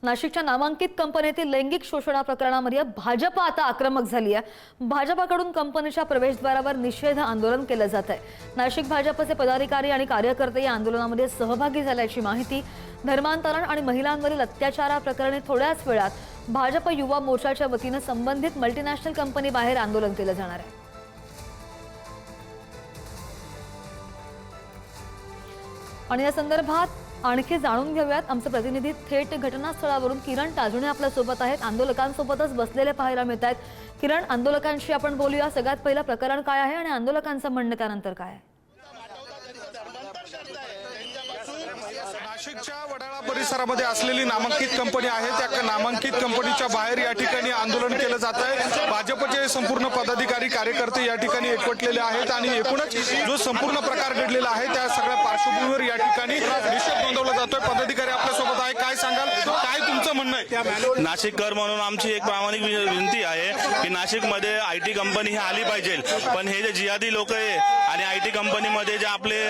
नाशिकच्या नामांकित कंपनीतील लैंगिक शोषणा प्रकरणामध्ये भाजप आता आक्रमक झाली आहे। भाजपकडून कंपनीच्या प्रवेशद्वारावर निषेध आंदोलन केले जात आहे। नाशिक भाजपचे पदाधिकारी आणि कार्यकर्ते या आंदोलनामध्ये सहभागी झाल्याची माहिती। धर्मांतरण आणि महिलांवरील अत्याचाराप्रकरणी थोड्याच वेळात भाजप युवा मोर्चाच्या वतीने संबंधित मल्टीनॅशनल कंपनी बाहेर आंदोलन केले जाणार आहे। आणि या संदर्भात आणखी जाणून घेऊयात। आमचे प्रतिनिधी थेट घटनास्थळावरून किरण ताजुणे आपल्या सोबत आहेत, आंदोलकांसोबतच बसलेले पाहायला मिळत आहेत। किरण, आंदोलकांशी आपण बोलूया। सगळ्यात पहिलं प्रकरण काय आहे आणि आंदोलकांचं म्हणणं त्यानंतर काय आहे? नाशिकच्या वडाळा परिसरामध्ये असलेली नामांकित कंपनी आहे, त्या नामांकित कंपनीच्या बाहेर या ठिकाणी आंदोलन केलं जात आहे। भाजपचे संपूर्ण पदाधिकारी कार्यकर्ते या ठिकाणी एकवटलेले आहेत आणि एकूणच जो संपूर्ण प्रकार घडलेला आहे त्या सगळ्या पार्श्वभूमीवर या ठिकाणी निषेध नोंदवला जातोय। पदाधिकारी आपल्या सोबत आहे, काय सांगाल, काय तुमचं म्हणणं आहे? नाशिककर म्हणून आमची एक प्रामाणिक विनंती आहे की नाशिकमध्ये आयटी कंपनी ही आली पाहिजे, पण हे जे जिहादी लोक आहे आणि आयटी कंपनीमध्ये जे आपले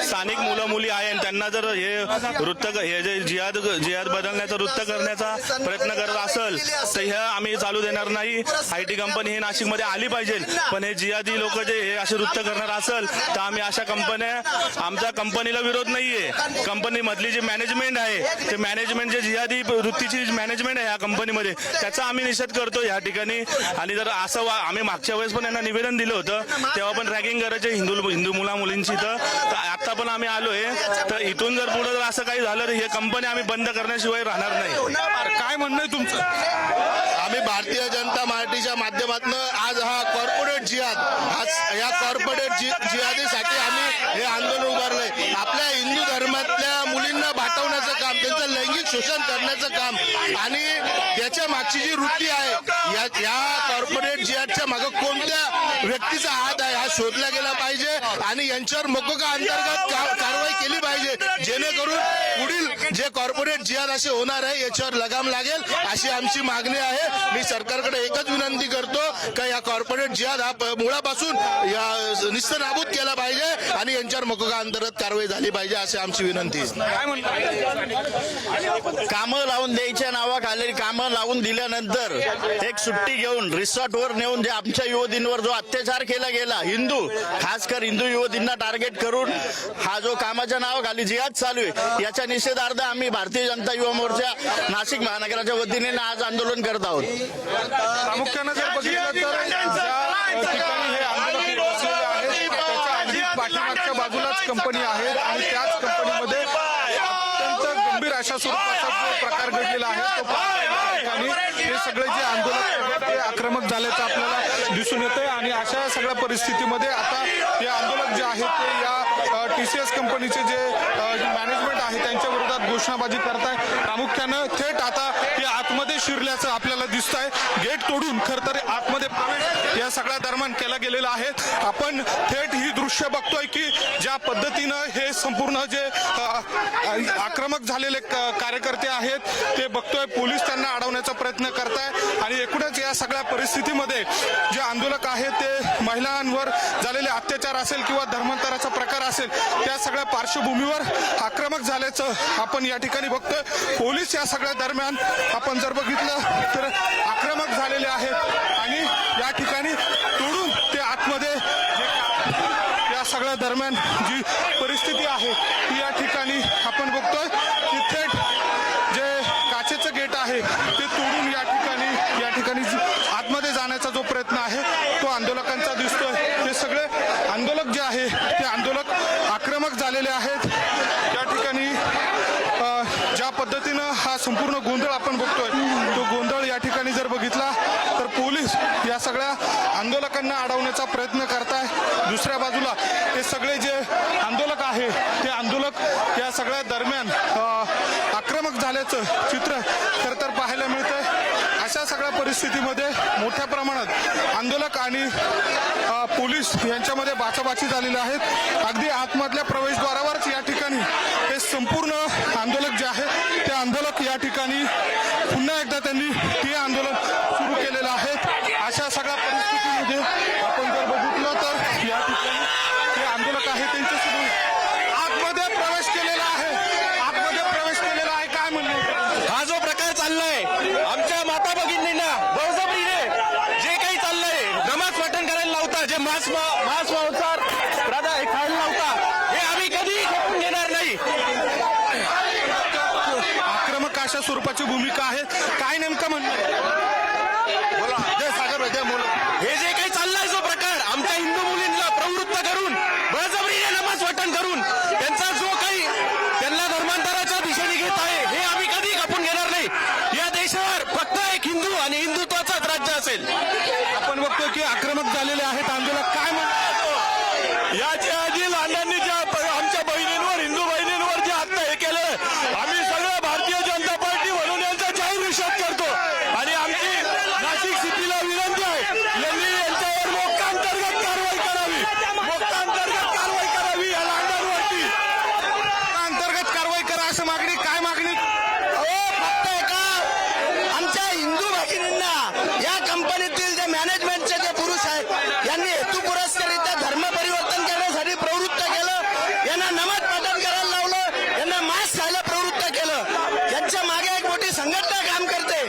स्थानिक मुलं मुली आहेत त्यांना जर हे जे जिहाद बदलण्याचा वृत्त करण्याचा प्रयत्न करत असेल तर हे आम्ही चालू देणार नाही। आयटी कंपनी ही नाशिकमध्ये आली पाहिजे, पण हे जिहादी लोक जे हे असे वृत्त करणार असेल तर आम्ही अशा कंपन्या, आमच्या कंपनीला विरोध नाहीये। कंपनी मधली जी मॅनेजमेंट आहे ते मॅनेजमेंट जे जिहादी वृत्तीची मॅनेजमेंट आहे या कंपनीमध्ये त्याचा आम्ही निषेध करतो या ठिकाणी। आणि जर असं आम्ही मागच्या वेळेस पण यांना निवेदन दिलं होतं, तेव्हा पण रॅगिंग करायचे हिंदू मुला मुलींची, तर आता पण आम्ही आलोय। तर इथून जर पुढे जर असं काही झालं तर हे कंपनी आम्ही बंद करण्याशिवाय राहणार नाही। काय म्हणणं आहे तुमचं? आम्ही भारतीय जनता पार्टीच्या माध्यमातून आज हा कॉर्पोरेट जिहाद, आज या कॉर्पोरेट जिहादीसाठी आम्ही हे आंदोलन उभारलंय। आपल्या हिंदू धर्मातल्या मुलींना भाटवण्याचं काम, त्यांचं लैंगिक शोषण करण्याचं काम आणि त्याच्या मागची जी वृत्ती आहे या कॉर्पोरेट जिहादच्या मागे कोणत्या व्यक्तीचा हात आहे हा शोधला गेला पाहिजे आणि यांच्यावर मोकोका अंतर्गत कारवाई केली पाहिजे, जेणेकरून पुढील जे कॉर्पोरेट जिहाद असे होणार आहे याच्यावर लगाम लागेल अशी आमची मागणी आहे। मी सरकारकडे एकच विनंती करतो की या कॉर्पोरेट जिहाद हा मुळापासून निस्तनाबूत केला पाहिजे आणि यांच्यावर मोकोका अंतर्गत कारवाई झाली पाहिजे अशी आमची विनंती आहे। काय म्हणणं? कामं लावून द्यायच्या नावाखाली कामं लावून दिल्यानंतर एक सुट्टी घेऊन रिसॉर्टवर नेऊन जे आमच्या युवतींवर जो अत्याचार केला गेला, हिंदू खासकर हिंदू युवतींना टार्गेट करून हा जो कामाच्या नावाखाली जिहाद चालू आहे याच्या निषेधार्थ आम्ही भारतीय जनता युवा मोर्चा नाशिक महानगराच्या वतीने आज आंदोलन करत आहोत। प्रामुख्याने जर बघितलं तर ज्या ठिकाणी हे आंदोलन बसलेले आहेत त्याच्या अगदी पाठीमागच्या बाजूलाच कंपनी आहे आणि त्याच कंपनीमध्ये अत्यंत गंभीर अशा स्वरूपाचा जो प्रकार घडलेला आहे तो ठिकाणी हे सगळे जे आंदोलक ते आक्रमक झाल्याचं आपल्याला दिसून येतंय। आणि अशा सगळ्या परिस्थितीमध्ये आता हे आंदोलक जे आहेत ते या TCS कंपनीचे जे मॅनेजमेंट आहे त्यांच्या विरोधात घोषणाबाजी करताय। प्रामुख्यानं थेट आता हे आतमध्ये शिरल्याचं आपल्याला दिसतंय। गेट तोडून खरं तर आतमध्ये प्रवेश या सगळ्या दरम्यान केला गेलेला आहे। आपण थेट ही दृश्य बघतोय की ज्या पद्धतीनं हे संपूर्ण जे आक्रमक झालेले कार्यकर्ते आहेत ते बघतोय, पोलीस त्यांना अडवण्याचा प्रयत्न करताय आणि एकूणच या सगळ्या परिस्थितीमध्ये जे आंदोलक आहेत ते महिलांवर झालेले अत्याचार असेल किंवा धर्मांतराचा प्रकार असेल त्या सगळ्या पार्श्वभूमीवर आक्रमक झाल्याचं आपण या ठिकाणी बघतोय। पोलीस या सगळ्या दरम्यान आपण जर बघितलं तर आक्रमक झालेले आहेत आणि या ठिकाणी तोडून ते आतमध्ये या सगळ्या दरम्यान जी परिस्थिती आहे ती या ठिकाणी आपण बघतोय की थेट जे काचेचं गेट आहे ते तोडून या ठिकाणी आतमध्ये जाण्याचा जो प्रयत्न आहे तो आंदोलकांचा दिसतोय। ते सगळे आंदोलक जे आहे ते आंदोलक आक्रमक झालेले आहेत। या ठिकाणी ज्या पद्धतीनं हा संपूर्ण गोंधळ आपण बघतोय तो गोंधळ या ठिकाणी जर बघितला तर पोलीस या सगळ्या आंदोलकांना अडवण्याचा प्रयत्न करताय। दुसऱ्या बाजूला हे सगळे जे आंदोलक आहे ते आंदोलक या सगळ्या दरम्यान आक्रमक झाल्याचं चित्र खरं तर पाहायला मिळतंय। अशा सगळ्या परिस्थितीमध्ये मोठ्या प्रमाणात आंदोलक आणि पोलीस यांच्यामध्ये बाचाबाची झालेली आहेत। अगदी आतमधल्या प्रवेशद्वारावरच या ठिकाणी हे संपूर्ण आंदोलक जे आहेत ते आंदोलक या ठिकाणी पुन्हा एकदा त्यांनी हे आंदोलन सुरू केलेलं आहे। अशा सगळ्या परिस्थितीमध्ये आपण जर बघितलं तर या ठिकाणी हे आंदोलक आहे त्यांच्या सुरू आतमध्ये प्रवेश केलेला आहे, काय म्हणणं? हा जो प्रकार चालला अशा स्वरूपाची भूमिका आहे. काय नेमकं म्हणणं आहे? बोला जय सागर भाई, जय बोला. हे जे काही चाललाय जो प्रकार आमच्या हिंदू मुलींना प्रवृत्त करून बळजबरीने नमाज पठण करून त्यांचा जो काही त्यांना धर्मांतराच्या दिशेने घेत आहे हे आम्ही कधी खपून घेणार नाही. या देशावर फक्त एक हिंदू आणि हिंदुत्वाचाच राज्य असेल. आपण बघतो की आक्रमक झालेले आहेत आंदोलक. काय म्हणणं? याच्या आधी लांडांनी ज्या आमच्या बहिणींवर हिंदू बहिणींवर जे आता हे केलं आम्ही सगळं भारतीय जनता पार्टी म्हणून यांचा जाहीर निषेध करतो आणि आमची नाशिक सिटीला विनंती आहे यांनी यांच्यावर मोक्कांतर्गत कारवाई करावी. मोक्कांतर्गत कारवाई करावी या लांडांवरती. अंतर्गत कारवाई करा असं मागणी. काय मागणी? फक्त एका आमच्या हिंदू भगिनींना या कंपनीतील जे मॅनेजमेंटचे जे पुरुष आहेत यांनी हेतुपुरस्कररित्या धर्म परिवर्तन करण्यासाठी प्रवृत्त केलं. यांना नमाज पठण करायला लावलं, यांना मास्क घालायला प्रवृत्त केलं. यांच्या मागे एक मोठी संघटना काम करते,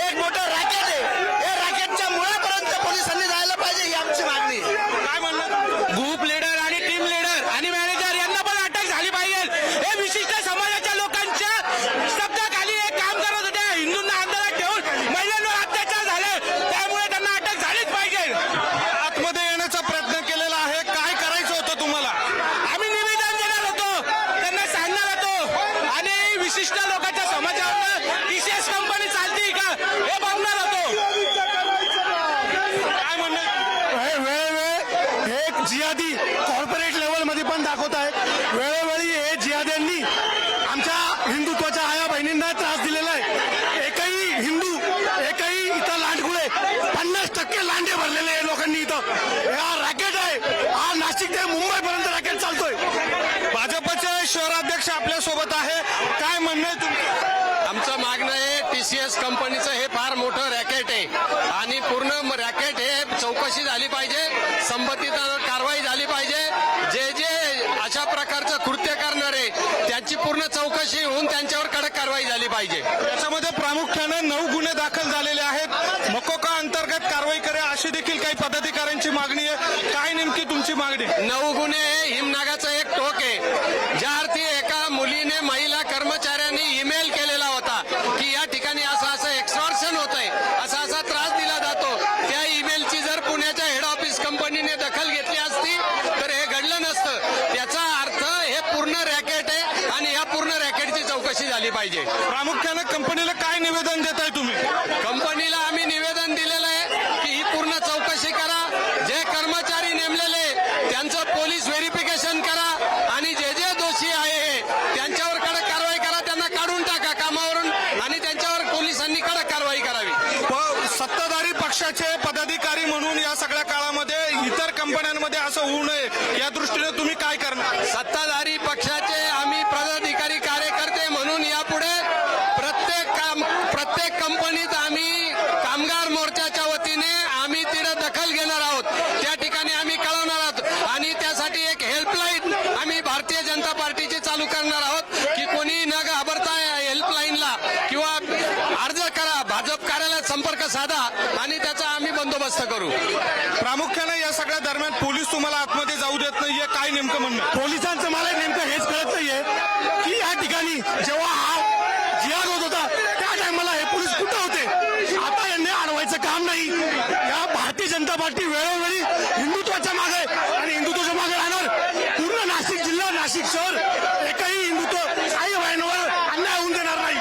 एक मोठं रॅकेट आहे. या रॅकेटच्या मुळापर्यंत पोलिसांनी जायला पाहिजे ही आमची मागणी. काय म्हणणं? ग्रुप लीडर आणि टीम लीडर आणि मॅनेजर यांना पण अटक झाली पाहिजे. हे विशिष्ट समाजाच्या लोकांच्या शब्दाखाली हे काम करत होते. हिंदूंना आंदोलन ठेवून महिलांवर अत्याचार झाले त्यामुळे त्यांना अटक झालीच पाहिजे. आतमध्ये येण्याचा प्रयत्न केलेला आहे. काय करायचं होतं तुम्हाला? आम्ही निवेदन देणार होतो, त्यांना सांगणार होतो आणि विशिष्ट लोकांच्या समाजावर टीसीएस कंपनी चालते का हे बघणार होतो. काय म्हणणं? वेळोवेळी हे जिहादी कॉर्पोरेट लेवलमध्ये पण दाखवत आहे. वेळोवेळी हे जिहाद्यांनी आमच्या हिंदुत्वाच्या आया बहिणींना त्रास दिलेला आहे. एकही हिंदू एकही इथं लांडगुळे 50% लांडे भरलेले आहे लोकांनी इथं. हा रॅकेट आहे, हा नाशिक ते मुंबईपर्यंत रॅकेट चालतोय. भाजपचे शहराध्यक्ष आपल्या सोबत आहे. काय म्हणणं आहे तुमचं? आमचं मागणं आहे टीसीएस कंपनीचं हे फार मोठं रॅकेट आहे आणि पूर्ण रॅकेट हे चौकशी झाली पाहिजे, संबंधित कारवाई झाली पाहिजे. जे जे अशा प्रकारचं कृत्य करणारे त्यांची पूर्ण चौकशी होऊन त्यांच्यावर कडक कारवाई झाली पाहिजे. याच्यामध्ये प्रामुख्याने 9 गुन्हे दाखल झालेले आहेत. मकोका अंतर्गत कारवाई करा अशी देखील काही पदाधिकाऱ्यांची मागणी आहे. काय नेमकी तुमची मागणी? 9 गुन्हे हे हिमनागाचं एक टोक आहे. ज्या अर्थी एका मुलीने महिला कर्मचाऱ्यांनी ईमेल केलेला होता की या ठिकाणी असं असं एक्सटॉर्शन होतंय, असा असा त्रास दिला जातो. त्या ईमेलची जर पुण्याच्या हेड ऑफिस कंपनीने दखल घेतली असती तर हे घडलं नसतं. त्याचा अर्थ हे पूर्ण रॅकेट आहे आणि या पूर्ण रॅकेटची चौकशी झाली पाहिजे. प्रामुख्याने कंपनीला काय निवेदन देताय तुम्ही? कंपनीला आम्ही निवेदन दिलेलं आहे की ही पूर्ण चौकशी करा. जे कर्मचारी नेमलेले त्यांचं पोलीस व्हेरिफिकेशन करा आणि जे जे दोषी आहे त्यांच्यावर कडक कारवाई करा. त्यांना काढून टाका कामावरून आणि त्यांच्यावर पोलिसांनी कडक कारवाई करावी. सत्ताधारी पक्षाचे पदाधिकारी म्हणून या सगळ्या काळामध्ये इतर कंपन्यांमध्ये असं होऊ नये या दृष्टीने तुम्ही काय करणार? सत्ताधारी पक्षाचे आम्ही पदाधिकारी कार्यकर्ते म्हणून यापुढे प्रत्येक कंपनीत आम्ही कामगार मोर्चाच्या वतीने आम्ही तिथे दखल घेणार आहोत. त्या ठिकाणी आम्ही कळवणार आहोत आणि त्यासाठी एक हेल्पलाईन आम्ही भारतीय जनता पार्टीची चालू करणार आहोत की कोणी न घाबरता हेल्पलाईनला किंवा अर्ज करा, भाजप कार्यालयात संपर्क साधा आणि त्याचा आम्ही बंदोबस्त करू. प्रामुख्याने या सगळ्या दरम्यान पोलीस तुम्हाला आतमध्ये जाऊ देत नाहीये. काय नेमकं म्हणणं? पोलिसांचं मला नेमकं हेच कळत नाहीये की या ठिकाणी जेव्हा हा जिहाद होत होता त्या टायमाला हे पोलीस कुठं होते. आता यांनी अडवायचं काम नाही. या भारतीय जनता पार्टी वेळोवेळी हिंदुत्वाच्या मागे आणि हिंदुत्वाच्या मागे राहणार. पूर्ण नाशिक जिल्हा नाशिक शहर एकही हिंदुत्व आई बहिणीवर अन्याय होऊन देणार नाही.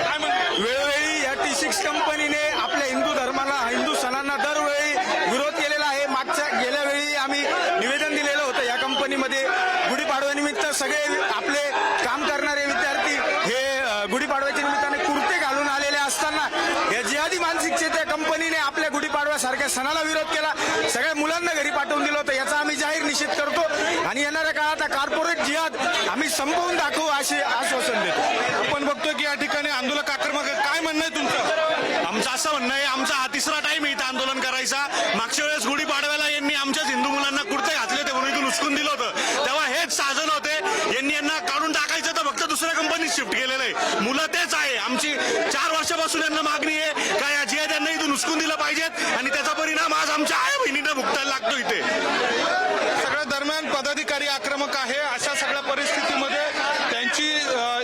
काय म्हणणं? वेळोवेळी या T6 कंपनीने आपल्या हिंदू धर्माला हिंदू सणांना दरवेळी विरोध केलेला आहे. गेल्या वेळी आम्ही निवेदन दिलेलं होतं. या कंपनीमध्ये गुढीपाडव्यानिमित्त सगळे आपले काम करणारे विद्यार्थी हे गुढीपाडव्याच्या निमित्ताने कुर्ते घालून आलेले असताना या जिहादी मानसिकतेच्या कंपनीने आपल्या गुढीपाडव्यासारख्या सणाला विरोध केला. सगळ्या मुलांना घरी पाठवून दिलं होतं. याचा आम्ही जाहीर निषेध करतो आणि येणाऱ्या काळात कॉर्पोरेट जिहाद आम्ही संपवून दाखवू असे आश्वासन देतो. आपण बघतो की या ठिकाणी आंदोलक आक्रमक आहे. काय म्हणणं आहे तुमचं? आमचं असं म्हणणं आहे, आमचा हा तिसरा टाइम आहे इथं आंदोलन करायचा. मागच्या वेळेस गुढीपाडव्याला यांनी आमच्याच हिंदू मुलांना कुर्ते घातले होते म्हणून इथून उचकून दिलं होतं. तेव्हा हेच साधन होते. यांनी यांना काढून टाकायचं तर फक्त दुसऱ्या कंपनीत शिफ्ट केलेलं आहे. मुलं तेच आहे. आमची 4 वर्षापासून यांना मागणी आहे का या जिहाद्यांना इथून उचकून दिलं पाहिजेत आणि त्याचा परिणाम आज आमच्या आया बहिणींना भुगतायला लागतो इथे. सगळ्या दरम्यान पदाधिकारी आक्रमक आहे. अशा सगळ्या परिस्थितीमध्ये त्यांची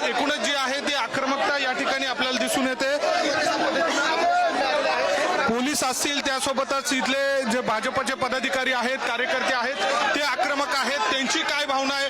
एकूणच जी आहे ती आक्रमकता या ठिकाणी आपल्याला असतील त्यासोबतच इथले जे भाजपचे पदाधिकारी आहेत कार्यकर्ते आहेत ते आक्रमक आहेत त्यांची काय भावना आहे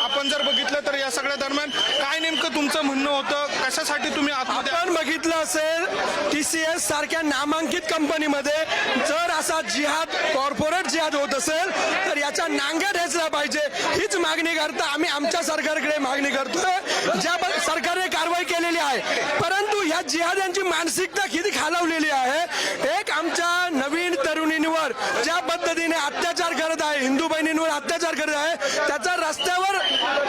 आपण जर बघितलं तर या सगळ्या दरम्यान काय नेमकं तुमचं म्हणणं होतं कशासाठी तुम्ही आतमध्ये आपण बघितलं असेल TCS सारख्या नामांकित कंपनीमध्ये जर असा जिहाद कॉर्पोरेट जिहाद होत असेल तर याचा नांगा ठेचला पाहिजे हीच मागणी करता आम्ही आमच्या सरकारकडे मागणी करतोय ज्या सरकारने कारवाई केलेली आहे परंतु ह्या जिहाद्यांची मानसिकता किती खालावलेली आहे एक आमच्या नवीन तरुणींवर ज्या पद्धतीने अत्याचार करत आहे हिंदू बहिणींवर अत्याचार करत आहे त्याचा रस्त्यावर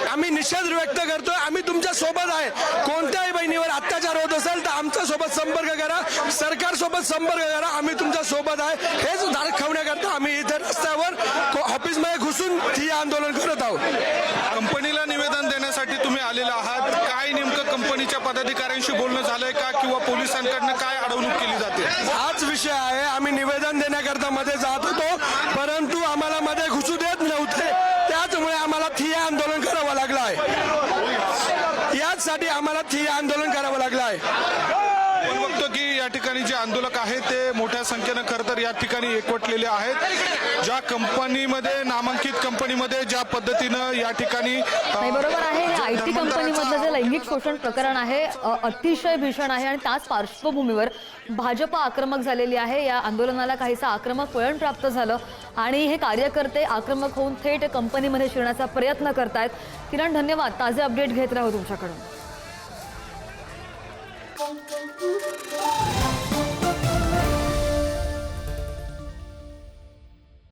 आम्ही निषेध व्यक्त करतोय आम्ही तुमच्या सोबत आहे कोणत्याही बहिणीवर अत्याचार होत असेल तर आमच्या सोबत संपर्क करा सरकार सोबत संपर्क करा आम्ही तुमच्या सोबत आहे हेच दाखवण्याकरता आम्ही इथे रस्त्यावर ऑफिसमध्ये घुसून ठिय्या आंदोलन करत आहोत कंपनीला निवेदन देण्यासाठी तुम्ही आलेले आहात काय नेमकं कंपनीच्या पदाधिकाऱ्यांशी बोलणं झालंय का किंवा पोलिसांकडनं काय अडवणूक केली जाते हाच विषय आहे आम्ही निवेदन देण्याकरता मध्ये जात होतो परंतु आम्हाला मध्ये घुसू देत नव्हते त्याचमुळे आम्हाला ठिय्या आंदोलन करावं लागलं आहे याचसाठी आम्हाला ठिय्या आंदोलन करावं लागलं आहे आपण बघतो की या ठिकाणी जे आंदोलक आहेत ते मोठ्या संख्येनं खरं तर या ठिकाणी एकवटलेले आहेत ज्या कंपनीमध्ये नामांकित कंपनीमध्ये ज्या पद्धतीनं या ठिकाणी नाही बरोबर आहे हे IT कंपनीमधलं जे लैंगिक शोषण प्रकरण आहे अतिशय भीषण आहे आणि त्याच पार्श्वभूमीवर भाजप आक्रमक झालेली आहे या आंदोलनाला काहीसा आक्रमक वळण प्राप्त झालं आणि हे कार्यकर्ते आक्रमक होऊन थेट कंपनीमध्ये शिरण्याचा प्रयत्न करतायत किरण धन्यवाद ताजे अपडेट घेत राहू तुमच्याकडून